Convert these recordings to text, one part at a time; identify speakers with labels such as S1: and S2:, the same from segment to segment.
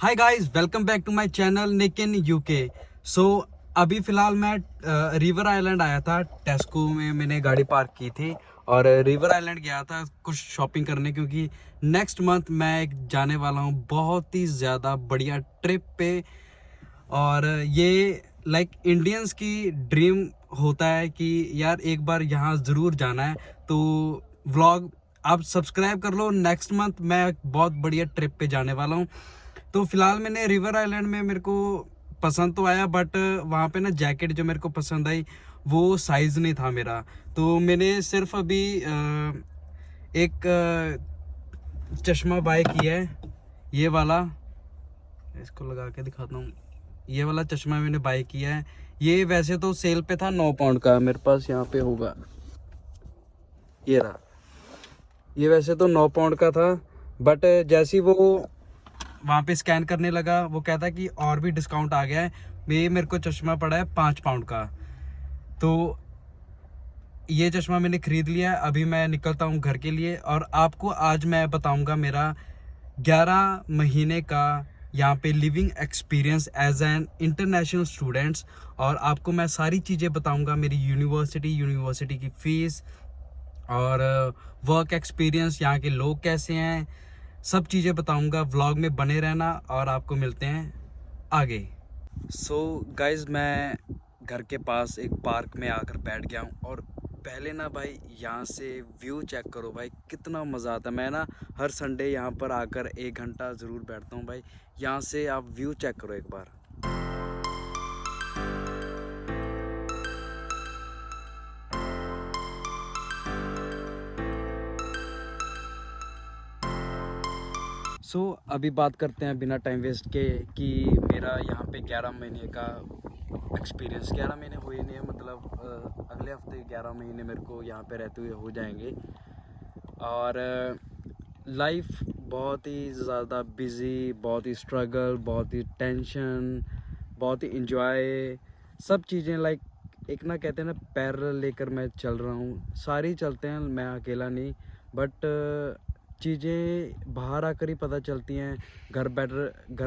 S1: Hi guys, welcome back to my channel Nick in UK. So अभी फ़िलहाल मैं river island आया था। टेस्को में मैंने गाड़ी पार्क की थी और रिवर आइलैंड गया था कुछ शॉपिंग करने, क्योंकि नेक्स्ट मंथ मैं एक जाने वाला हूँ बहुत ही ज़्यादा बढ़िया ट्रिप पे। और ये लाइक इंडियंस की ड्रीम होता है कि यार एक बार यहाँ ज़रूर जाना है। तो व्लॉग आप सब्सक्राइब कर लो। नेक्स्ट मंथ मैं एक बहुत बढ़िया ट्रिप पे जाने वाला हूँ। तो फिलहाल मैंने रिवर आइलैंड में मेरे को पसंद तो आया, बट वहाँ पे ना जैकेट जो मेरे को पसंद आई वो साइज़ नहीं था मेरा। तो मैंने सिर्फ अभी एक चश्मा बाय किया है, ये वाला। इसको लगा के दिखाता हूँ। ये वाला चश्मा मैंने बाय किया है। ये वैसे तो सेल पे था 9 पाउंड का, मेरे पास यहाँ पे होगा, ये रहा। ये वैसे तो 9 पाउंड का था, बट जैसे ही वो वहाँ पे स्कैन करने लगा वो कहता कि और भी डिस्काउंट आ गया है। ये मेरे को चश्मा पड़ा है 5 पाउंड का। तो ये चश्मा मैंने ख़रीद लिया है। अभी मैं निकलता हूँ घर के लिए, और आपको आज मैं बताऊँगा मेरा 11 महीने का यहाँ पे living experience as an international students. और आपको मैं सारी चीज़ें बताऊँगा, मेरी यूनिवर्सिटी की फ़ीस और वर्क एक्सपीरियंस, यहाँ के लोग कैसे हैं, सब चीज़ें बताऊंगा। व्लॉग में बने रहना और आपको मिलते हैं आगे। सो गाइज, मैं घर के पास एक पार्क में आकर बैठ गया हूँ, और पहले ना भाई यहाँ से व्यू चेक करो भाई, कितना मज़ा आता है। मैं ना हर संडे यहाँ पर आकर 1 घंटा ज़रूर बैठता हूँ भाई। यहाँ से आप व्यू चेक करो एक बार। अभी बात करते हैं बिना टाइम वेस्ट के कि मेरा यहाँ पे 11 महीने का एक्सपीरियंस। 11 महीने हुए नहीं है, मतलब अगले हफ्ते 11 महीने मेरे को यहाँ पे रहते हुए हो जाएंगे। और लाइफ बहुत ही ज़्यादा बिज़ी, बहुत ही स्ट्रगल, बहुत ही टेंशन, बहुत ही इंजॉय, सब चीज़ें लाइक एक ना कहते हैं ना पैरेलल लेकर मैं चल रहा हूँ। सारे ही चलते हैं, मैं अकेला नहीं। बट चीज़ें बाहर आकर ही पता चलती हैं। घर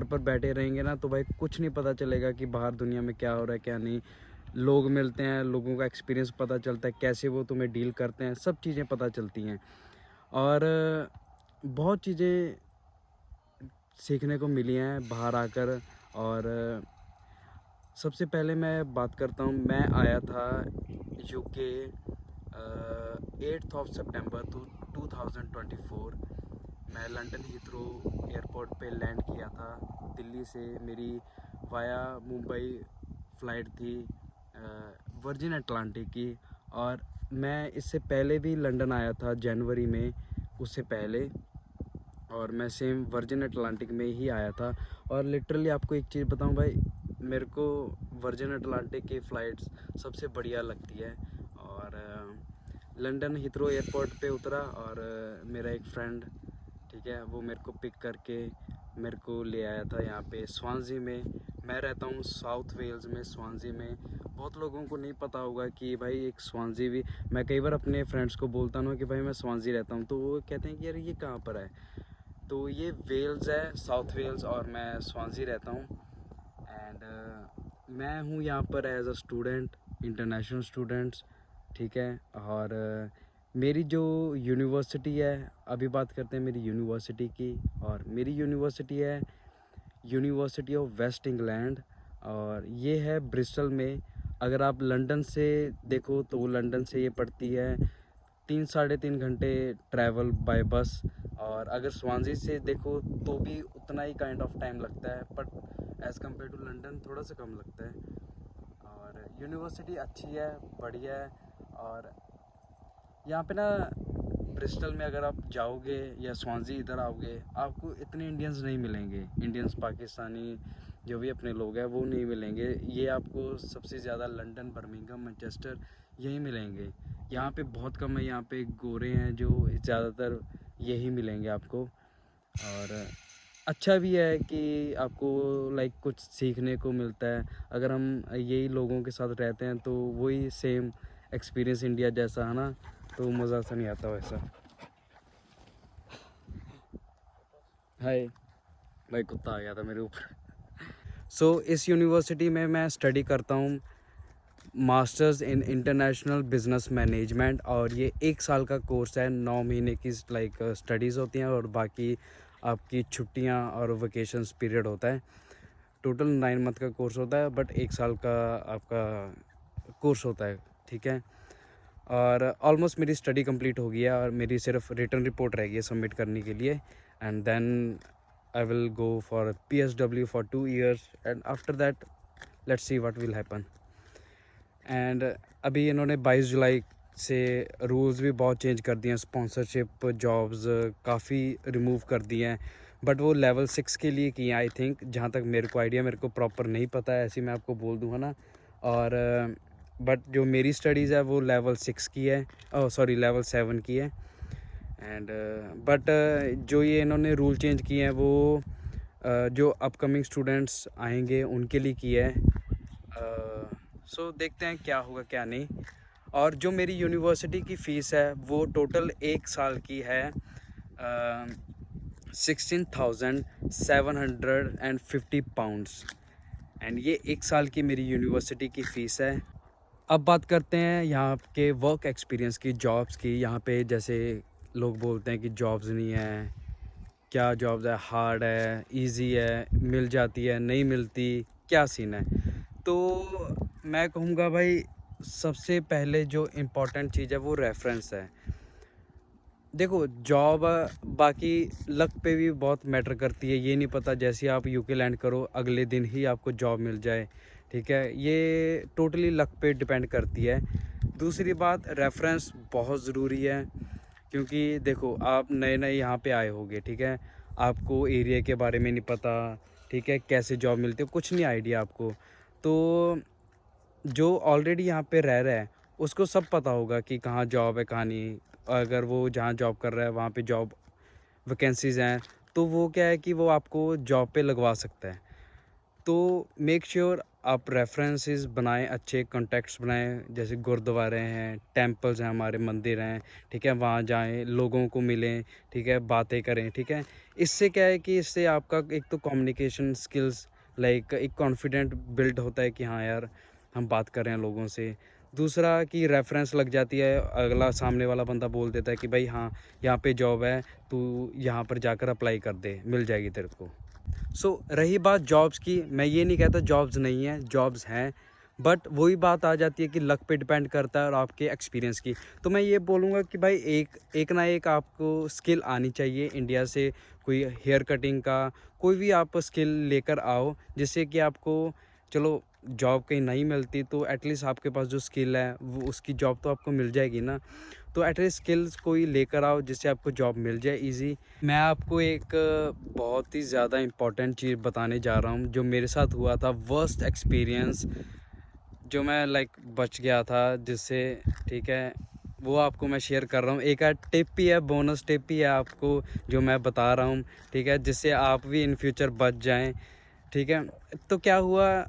S1: पर बैठे रहेंगे ना तो भाई कुछ नहीं पता चलेगा कि बाहर दुनिया में क्या हो रहा है क्या नहीं। लोग मिलते हैं, लोगों का एक्सपीरियंस पता चलता है, कैसे वो तुम्हें डील करते हैं, सब चीज़ें पता चलती हैं। और बहुत चीज़ें सीखने को मिली हैं बाहर आकर। और सबसे पहले मैं बात करता हूँ, मैं आया था यूके 8th ऑफ सितंबर 2024। मैं लंदन हीथ्रो एयरपोर्ट पे लैंड किया था। दिल्ली से मेरी वाया मुंबई फ़्लाइट थी, वर्जिन अटलांटिक की। और मैं इससे पहले भी लंदन आया था जनवरी में, उससे पहले। और मैं सेम वर्जिन अटलांटिक में ही आया था। और लिटरली आपको एक चीज़ बताऊं भाई, मेरे को वर्जिन अटलांटिक की फ़्लाइट्स सबसे बढ़िया लगती है। और लंदन हीथ्रो एयरपोर्ट पे उतरा, और मेरा एक फ्रेंड, ठीक है, वो मेरे को पिक करके मेरे को ले आया था यहाँ पे स्वानज़ी में। मैं रहता हूँ साउथ वेल्स में, स्वानज़ी में। बहुत लोगों को नहीं पता होगा कि भाई एक स्वानज़ी भी, मैं कई बार अपने फ्रेंड्स को बोलता हूँ कि भाई मैं स्वानज़ी रहता हूँ, तो वो कहते हैं कि यार ये कहाँ पर है। तो ये वेल्स है, साउथ वेल्स, और मैं स्वानज़ी रहता हूँ। एंड मैं हूँ यहाँ पर as a student, international students, ठीक है। और मेरी जो यूनिवर्सिटी है, अभी बात करते हैं मेरी यूनिवर्सिटी की। और मेरी यूनिवर्सिटी है यूनिवर्सिटी ऑफ वेस्ट इंग्लैंड, और ये है ब्रिस्टल में। अगर आप लंदन से देखो तो लंदन से ये पड़ती है 3-3.5 घंटे ट्रैवल बाय बस। और अगर स्वानज़ी से देखो तो भी उतना ही काइंड ऑफ टाइम लगता है, but as compare to London थोड़ा सा कम लगता है। और यूनिवर्सिटी अच्छी है, बढ़िया है। और यहाँ पे ना ब्रिस्टल में अगर आप जाओगे या स्वानज़ी इधर आओगे, आपको इतने इंडियंस नहीं मिलेंगे। इंडियंस, पाकिस्तानी, जो भी अपने लोग हैं वो नहीं मिलेंगे। ये आपको सबसे ज़्यादा लंदन, बर्मिंघम, मैनचेस्टर यही मिलेंगे। यहाँ पे बहुत कम है, यहाँ पे गोरे हैं जो ज़्यादातर यही मिलेंगे आपको। और अच्छा भी है कि आपको लाइक कुछ सीखने को मिलता है। अगर हम यही लोगों के साथ रहते हैं तो वही सेम एक्सपीरियंस इंडिया जैसा है ना, तो मज़ा सा नहीं आता वैसा। हाय। भाई कुत्ता आ गया था मेरे ऊपर। सो इस यूनिवर्सिटी में मैं स्टडी करता हूँ masters in international business management, और ये 1 साल का कोर्स है। 9 महीने की स्टडीज़ होती हैं और बाकी आपकी छुट्टियाँ और वेकेशंस पीरियड होता है। टोटल 9 मंथ का कोर्स होता है, बट 1 साल का आपका कोर्स होता है, ठीक है। और ऑलमोस्ट मेरी स्टडी कंप्लीट हो गई है और मेरी सिर्फ रिटर्न रिपोर्ट रह गई है सबमिट करने के लिए, and then I will go for PSW for 2 years, and after that let's see what will happen. And अभी इन्होंने 22 जुलाई से रूल्स भी बहुत चेंज कर दिए हैं, स्पॉन्सरशिप जॉब्स काफ़ी रिमूव कर दिए हैं, बट वो लेवल 6 के लिए किए हैं आई थिंक, जहाँ तक मेरे को आइडिया, मेरे को प्रॉपर नहीं पता है, ऐसे मैं आपको बोल दूँगा ना। और बट जो मेरी स्टडीज़ है वो लेवल 6 की है, सॉरी लेवल 7 की है। एंड बट जो ये इन्होंने रूल चेंज किए हैं वो जो अपकमिंग स्टूडेंट्स आएंगे उनके लिए किया है। सो देखते हैं क्या होगा क्या नहीं। और जो मेरी यूनिवर्सिटी की फ़ीस है वो टोटल 1 साल की है 16,750 पाउंड्स, एंड ये 1 साल की मेरी यूनिवर्सिटी की फ़ीस है। अब बात करते हैं यहाँ के वर्क एक्सपीरियंस की, जॉब्स की। यहाँ पे जैसे लोग बोलते हैं कि जॉब्स नहीं है, क्या जॉब्स है, हार्ड है, इजी है, मिल जाती है, नहीं मिलती, क्या सीन है। तो मैं कहूँगा भाई सबसे पहले जो इम्पोर्टेंट चीज़ है वो रेफरेंस है। देखो जॉब बाकी लक पे भी बहुत मैटर करती है, ये नहीं पता जैसे आप यूके लैंड करो अगले दिन ही आपको जॉब मिल जाए, ठीक है, ये टोटली लक पे डिपेंड करती है। दूसरी बात रेफरेंस बहुत ज़रूरी है, क्योंकि देखो आप नए नए यहाँ पे आए होगे, ठीक है, आपको एरिया के बारे में नहीं पता, ठीक है, कैसे जॉब मिलती है कुछ नहीं आइडिया आपको। तो जो ऑलरेडी यहाँ पे रह रहा है उसको सब पता होगा कि कहाँ जॉब है कहाँ नहीं। अगर वो जहाँ जॉब कर रहा है वहाँ पे जॉब वैकेंसीज़ हैं तो वो क्या है कि वो आपको जॉब पे लगवा सकता है। तो मेक श्योर आप रेफरेंसेस बनाएं, अच्छे कॉन्टैक्ट्स बनाएं, जैसे गुरुद्वारे हैं, टेंपल्स हैं, हमारे मंदिर हैं, ठीक है, वहाँ जाएं, लोगों को मिलें, ठीक है, बातें करें, ठीक है। इससे क्या है कि इससे आपका एक तो कम्युनिकेशन स्किल्स एक कॉन्फिडेंट बिल्ड होता है कि हाँ यार हम बात कर रहे हैं लोगों से। दूसरा कि रेफरेंस लग जाती है, अगला सामने वाला बंदा बोल देता है कि भाई हाँ यहाँ पे जॉब है, तू यहाँ पर जाकर अप्लाई कर दे, मिल जाएगी तेरे को। रही बात जॉब्स की, मैं ये नहीं कहता जॉब्स नहीं है, जॉब्स हैं, बट वही बात आ जाती है कि लक पे डिपेंड करता है और आपके एक्सपीरियंस की। तो मैं ये बोलूँगा कि भाई एक ना एक आपको स्किल आनी चाहिए इंडिया से, कोई हेयर कटिंग का कोई भी आप स्किल लेकर आओ, जिससे कि आपको चलो जॉब कहीं नहीं मिलती तो एटलीस्ट आपके पास जो स्किल है वो उसकी जॉब तो आपको मिल जाएगी ना। तो एटलीस्ट स्किल्स कोई लेकर आओ जिससे आपको जॉब मिल जाए इजी। मैं आपको एक बहुत ही ज़्यादा इम्पॉर्टेंट चीज़ बताने जा रहा हूँ जो मेरे साथ हुआ था, वर्स्ट एक्सपीरियंस जो मैं बच गया था जिससे, ठीक है, वो आपको मैं शेयर कर रहा हूँ। एक टिप ही है, बोनस टिप ही है आपको जो मैं बता रहा हूँ, ठीक है, जिससे आप भी इन फ्यूचर बच जाएं, ठीक है। तो क्या हुआ,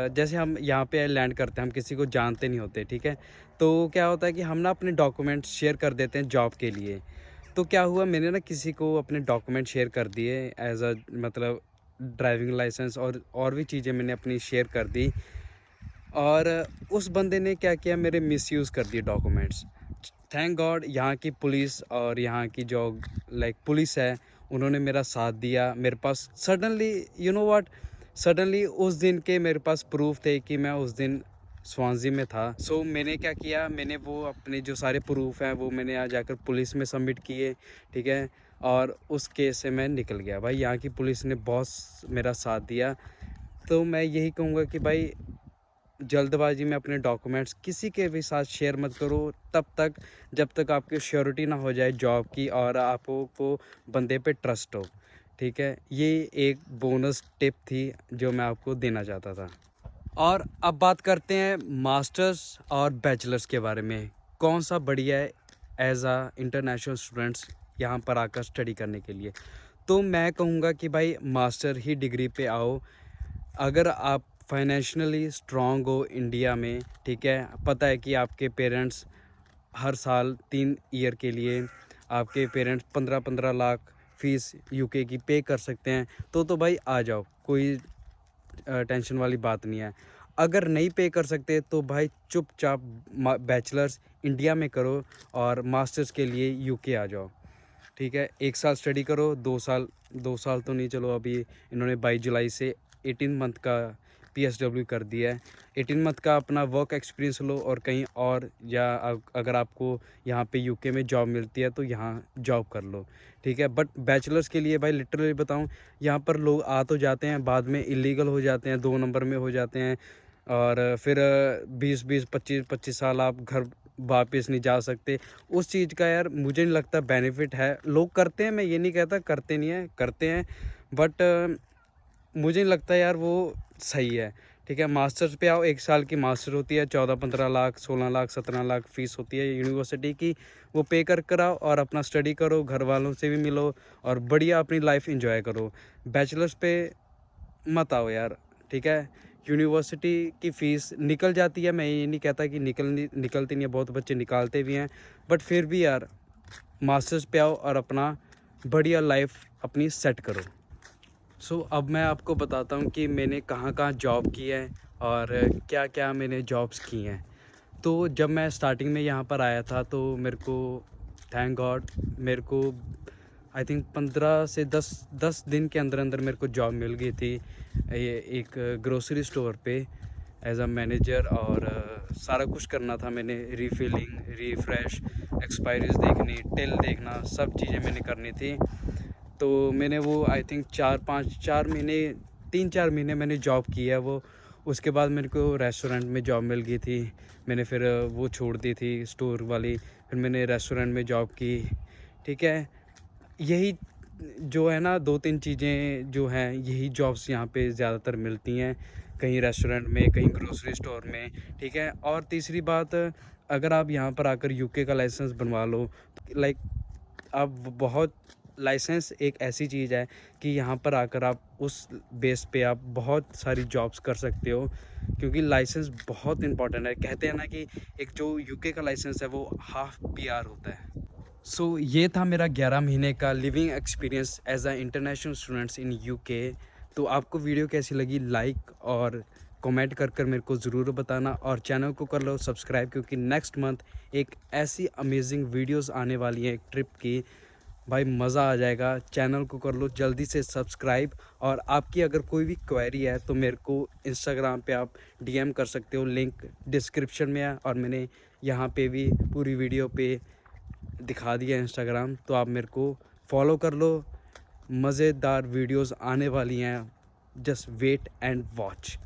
S1: जैसे हम यहाँ पे लैंड करते हैं, हम किसी को जानते नहीं होते, ठीक है, तो क्या होता है कि हम ना अपने डॉक्यूमेंट्स शेयर कर देते हैं जॉब के लिए। तो क्या हुआ, मैंने ना किसी को अपने डॉक्यूमेंट शेयर कर दिए एज अ मतलब ड्राइविंग लाइसेंस और भी चीज़ें मैंने अपनी शेयर कर दी, और उस बंदे ने क्या किया, मेरे मिसयूज़ कर दिए डॉक्यूमेंट्स। थैंक गॉड यहाँ की पुलिस और यहाँ की जो पुलिस है उन्होंने मेरा साथ दिया। मेरे पास suddenly you know what, suddenly उस दिन के मेरे पास प्रूफ थे कि मैं उस दिन स्वांजी में था। सो मैंने क्या किया, मैंने वो अपने जो सारे प्रूफ हैं वो मैंने आज जाकर पुलिस में सबमिट किए, ठीक है, और उस केस से मैं निकल गया। भाई यहाँ की पुलिस ने बहुत मेरा साथ दिया। तो मैं यही कहूँगा कि भाई जल्दबाजी में अपने डॉक्यूमेंट्स किसी के भी साथ शेयर मत करो तब तक जब तक आपकी श्योरिटी ना हो जाए जॉब की और आपको बंदे पे ट्रस्ट हो, ठीक है। ये एक बोनस टिप थी जो मैं आपको देना चाहता था। और अब बात करते हैं मास्टर्स और बैचलर्स के बारे में, कौन सा बढ़िया है एज आ इंटरनेशनल स्टूडेंट्स यहाँ पर आकर स्टडी करने के लिए। तो मैं कहूँगा कि भाई मास्टर ही डिग्री पे आओ। अगर आप फाइनेंशियली स्ट्रॉन्ग हो इंडिया में, ठीक है, पता है कि आपके पेरेंट्स हर साल 3 ईयर के लिए आपके पेरेंट्स 15-15 लाख फ़ीस यूके की पे कर सकते हैं तो भाई आ जाओ, कोई टेंशन वाली बात नहीं है। अगर नहीं पे कर सकते तो भाई चुपचाप बैचलर्स इंडिया में करो और मास्टर्स के लिए यूके आ जाओ, ठीक है। 1 साल स्टडी करो, 2 साल तो नहीं, चलो अभी इन्होंने 22 जुलाई से 18 मंथ का PSW कर दिया है। 18 मंथ का अपना वर्क एक्सपीरियंस लो और कहीं और, या अगर आपको यहाँ पे यूके में जॉब मिलती है तो यहाँ जॉब कर लो, ठीक है। बट बैचलर्स के लिए भाई लिटरली बताऊँ, यहाँ पर लोग आ तो जाते हैं, बाद में इलीगल हो जाते हैं, 2 नंबर में हो जाते हैं, और फिर 20-20 25-25 साल आप घर वापस नहीं जा सकते। उस चीज़ का यार मुझे नहीं लगता बेनिफिट है। लोग करते हैं, मैं ये नहीं कहता करते नहीं है, करते हैं, बट मुझे नहीं लगता यार वो सही है, ठीक है। मास्टर्स पे आओ, 1 साल की मास्टर होती है, 14-15 लाख 16 लाख 17 लाख फ़ीस होती है यूनिवर्सिटी की, वो पे कर कर आओ और अपना स्टडी करो, घर वालों से भी मिलो और बढ़िया अपनी लाइफ एंजॉय करो। बैचलर्स पे मत आओ यार, ठीक है। यूनिवर्सिटी की फ़ीस निकल जाती है, मैं ये नहीं कहता कि निकलती नहीं है, बहुत बच्चे निकालते भी हैं, बट फिर भी यार मास्टर्स पे आओ और अपना बढ़िया लाइफ अपनी सेट करो। सो अब मैं आपको बताता हूँ कि मैंने कहाँ कहाँ जॉब की है और क्या क्या मैंने जॉब्स की हैं। तो जब मैं स्टार्टिंग में यहाँ पर आया था तो मेरे को थैंक गॉड मेरे को आई थिंक 15 से 10 दिन के अंदर अंदर मेरे को जॉब मिल गई थी, ये एक ग्रोसरी स्टोर पे एज अ मैनेजर। और सारा कुछ करना था मैंने, रीफिलिंग, रिफ़्रेश, एक्सपायरीज देखनी, टिल देखना, सब चीज़ें मैंने करनी थी। तो मैंने वो आई थिंक 4 महीने 3-4 महीने मैंने जॉब की है वो। उसके बाद मेरे को रेस्टोरेंट में जॉब मिल गई थी, मैंने फिर वो छोड़ दी थी स्टोर वाली, फिर मैंने रेस्टोरेंट में जॉब की, ठीक है। यही जो है ना 2-3 चीज़ें जो हैं, यही जॉब्स यहाँ पे ज़्यादातर मिलती हैं, कहीं रेस्टोरेंट में, कहीं ग्रोसरी स्टोर में, ठीक है। और तीसरी बात, अगर आप यहाँ पर आकर यूके का लाइसेंस बनवा लो, लाइक आप बहुत, लाइसेंस एक ऐसी चीज़ है कि यहाँ पर आकर आप उस बेस पे आप बहुत सारी जॉब्स कर सकते हो, क्योंकि लाइसेंस बहुत इंपॉर्टेंट है। कहते हैं ना कि एक जो यूके का लाइसेंस है वो हाफ PR होता है। सो ये था मेरा 11 महीने का living experience as a international students in UK. तो आपको वीडियो कैसी लगी, लाइक और कमेंट कर मेरे को ज़रूर बताना, और चैनल को कर लो सब्सक्राइब, क्योंकि नेक्स्ट मंथ एक ऐसी अमेजिंग वीडियोस आने वाली है एक ट्रिप की, भाई मज़ा आ जाएगा। चैनल को कर लो जल्दी से सब्सक्राइब, और आपकी अगर कोई भी क्वेरी है तो मेरे को इंस्टाग्राम पे आप DM कर सकते हो, लिंक डिस्क्रिप्शन में है, और मैंने यहाँ पे भी पूरी वीडियो पे दिखा दिया इंस्टाग्राम, तो आप मेरे को फॉलो कर लो। मज़ेदार वीडियोस आने वाली हैं, जस्ट वेट एंड वॉच।